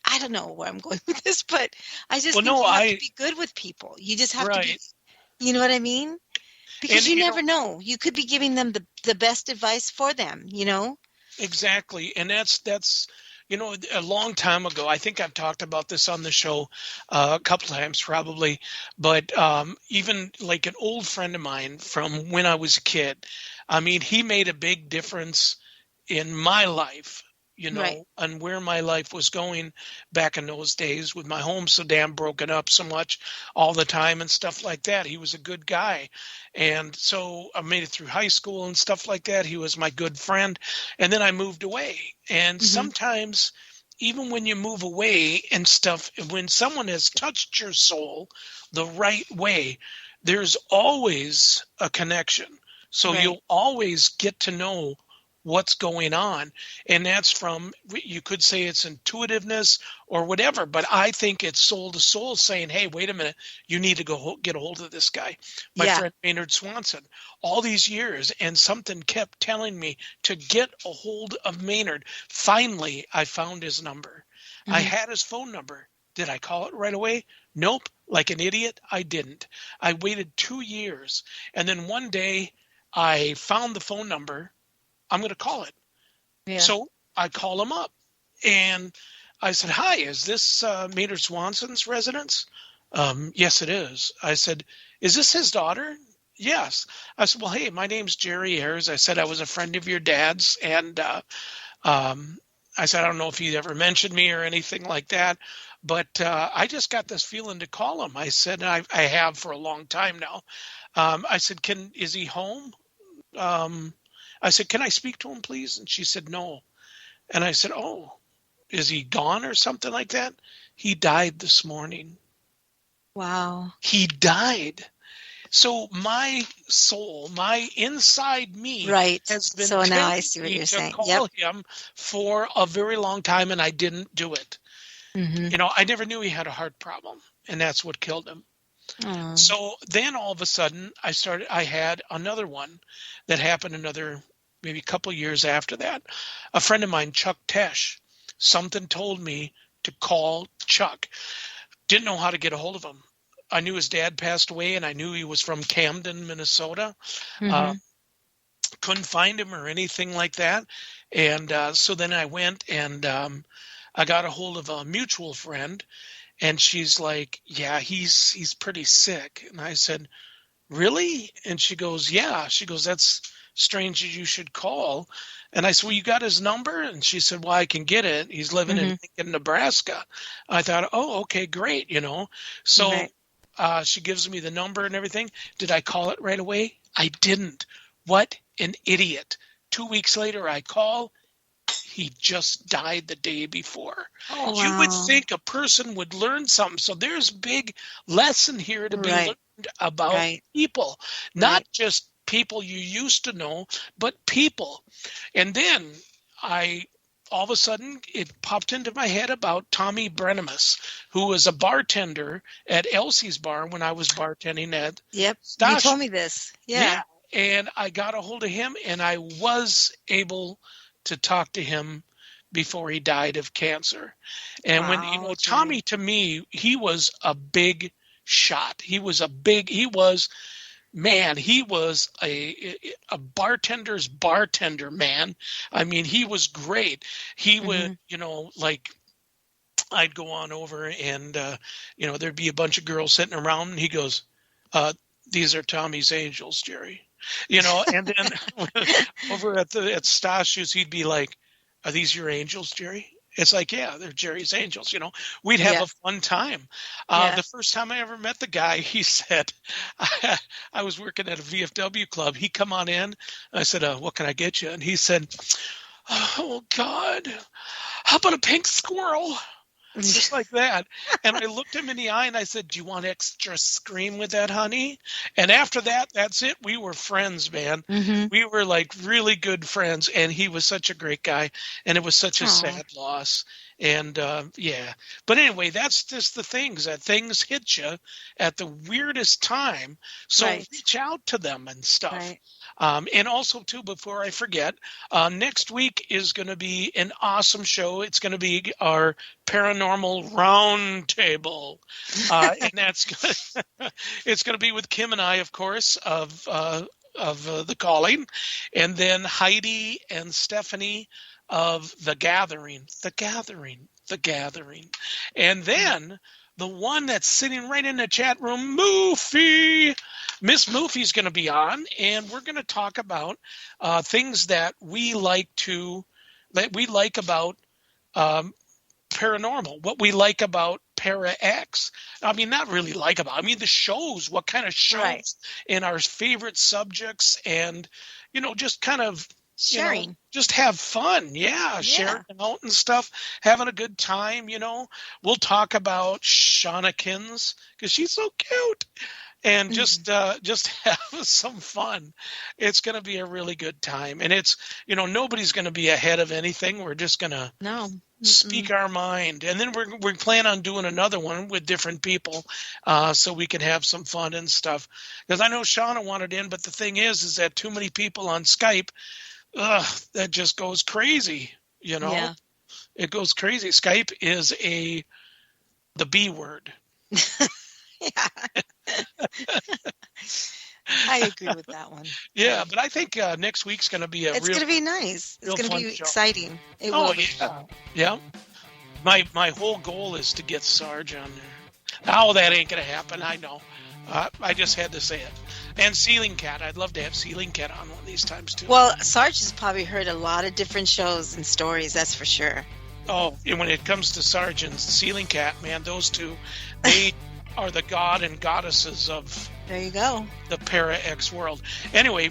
I don't know where I'm going with this, but I just think you have to be good with people. You just have to be, you know what I mean? Because you never know. You could be giving them the best advice for them, Exactly. And that's a long time ago, I think I've talked about this on the show a couple times probably, but even like an old friend of mine from when I was a kid, he made a big difference in my life, and where my life was going back in those days with my home so damn broken up so much all the time and stuff like that. He was a good guy. And so I made it through high school and stuff like that. He was my good friend. And then I moved away. And sometimes even when you move away and stuff, when someone has touched your soul the right way, there's always a connection. So you'll always get to know what's going on. And that's from, you could say it's intuitiveness or whatever, but I think it's soul to soul saying, hey, wait a minute, you need to go get a hold of this guy. My friend Maynard Swanson, all these years, and something kept telling me to get a hold of Maynard. Finally, I found his number. I had his phone number. Did I call it right away? Nope. Like an idiot, I didn't. I waited 2 years. And then one day I found the phone number. I'm going to call it. Yeah. So I call him up and I said, hi, is this Maynard Swanson's residence? Yes, it is. I said, is this his daughter? Yes. I said, well, hey, my name's Jerry Ayers. I said, I was a friend of your dad's. And I said, I don't know if he'd ever mentioned me or anything like that, but I just got this feeling to call him. I said, I have for a long time now. I said, is he home? I said, can I speak to him, please? And she said, no. And I said, oh, is he gone or something like that? He died this morning. Wow. He died. So my soul, my inside me has been so now I see what you're saying. Call him for a very long time, and I didn't do it. I never knew he had a heart problem, and that's what killed him. So then all of a sudden I had another one that happened maybe a couple of years after that. A friend of mine, Chuck Tesh, something told me to call Chuck. Didn't know how to get a hold of him. I knew his dad passed away and I knew he was from Camden, Minnesota. Couldn't find him or anything like that. And so then I went and I got a hold of a mutual friend, and she's like, yeah, he's pretty sick. And I said, really? And she goes, yeah. She goes, that's strange that you should call. And I said, well, you got his number? And she said, well, I can get it. He's living in Lincoln, Nebraska. I thought, oh, okay, great, So she gives me the number and everything. Did I call it right away? I didn't. What an idiot. 2 weeks later, I call. He just died the day before. Oh, wow. You would think a person would learn something. So there's a big lesson here to be learned about people, not just people you used to know, but people. And then all of a sudden, it popped into my head about Tommy Brenemus, who was a bartender at Elsie's Bar when I was bartending at Stash. You told me this. Yeah. And I got a hold of him, and I was able to talk to him before he died of cancer. And when, Tommy, to me, he was a big shot. He was a bartender's bartender, man. I mean, he was great. He would, I'd go on over and, there'd be a bunch of girls sitting around, and he goes, these are Tommy's angels, Jerry. And then over at Stashi's, he'd be like, are these your angels, Jerry? It's like, yeah, they're Jerry's angels. We'd have a fun time. The first time I ever met the guy, he said, I was working at a VFW club. He come on in. I said, what can I get you? And he said, oh, God, how about a pink squirrel? Just like that. And I looked him in the eye and I said, do you want extra scream with that, honey? And after that, that's it. We were friends, man. We were like really good friends. And he was such a great guy. And it was such a sad loss. And but anyway, that's just the things that things hit you at the weirdest time. So reach out to them and stuff. And also, too, before I forget, next week is going to be an awesome show. It's going to be our paranormal roundtable, and it's going to be with Kim and I, of course, of The Calling, and then Heidi and Stephanie of The Gathering, and then the one that's sitting right in the chat room, Moofy. Miss Moofy's going to be on, and we're going to talk about things that we like about paranormal, what we like about Para X. I mean, not really like about. I mean, the shows, what kind of shows, and our favorite subjects, and just kind of sharing, just have fun. Sharing out and stuff, having a good time. We'll talk about Shawnakins because she's so cute. And just have some fun. It's going to be a really good time. And it's, nobody's going to be ahead of anything. We're just going to speak our mind. And then we plan on doing another one with different people so we can have some fun and stuff. Because I know Shauna wanted in, but the thing is that too many people on Skype, that just goes crazy, It goes crazy. Skype is the B word. I agree with that one. Yeah, but I think next week's going to be it's going to be nice. It's going to be exciting. It will be. Yeah. My whole goal is to get Sarge on there. Oh, that ain't going to happen. I know. I just had to say it. And Ceiling Cat. I'd love to have Ceiling Cat on one of these times, too. Well, Sarge has probably heard a lot of different shows and stories, that's for sure. Oh, and when it comes to Sarge and Ceiling Cat, man, those two, they are the god and goddesses of the Para X world. Anyway,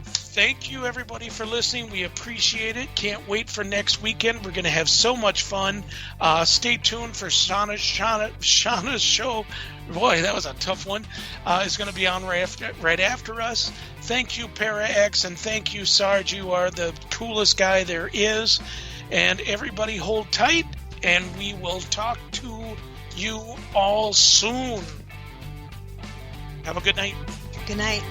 thank you everybody for listening. We appreciate it. Can't wait for next weekend. We're going to have so much fun. Stay tuned for Shauna's show. Boy, that was a tough one. It's going to be on right after us. Thank you, Para X, and thank you, Sarge. You are the coolest guy there is. And everybody hold tight, and we will talk to you all soon. Have a good night. Good night.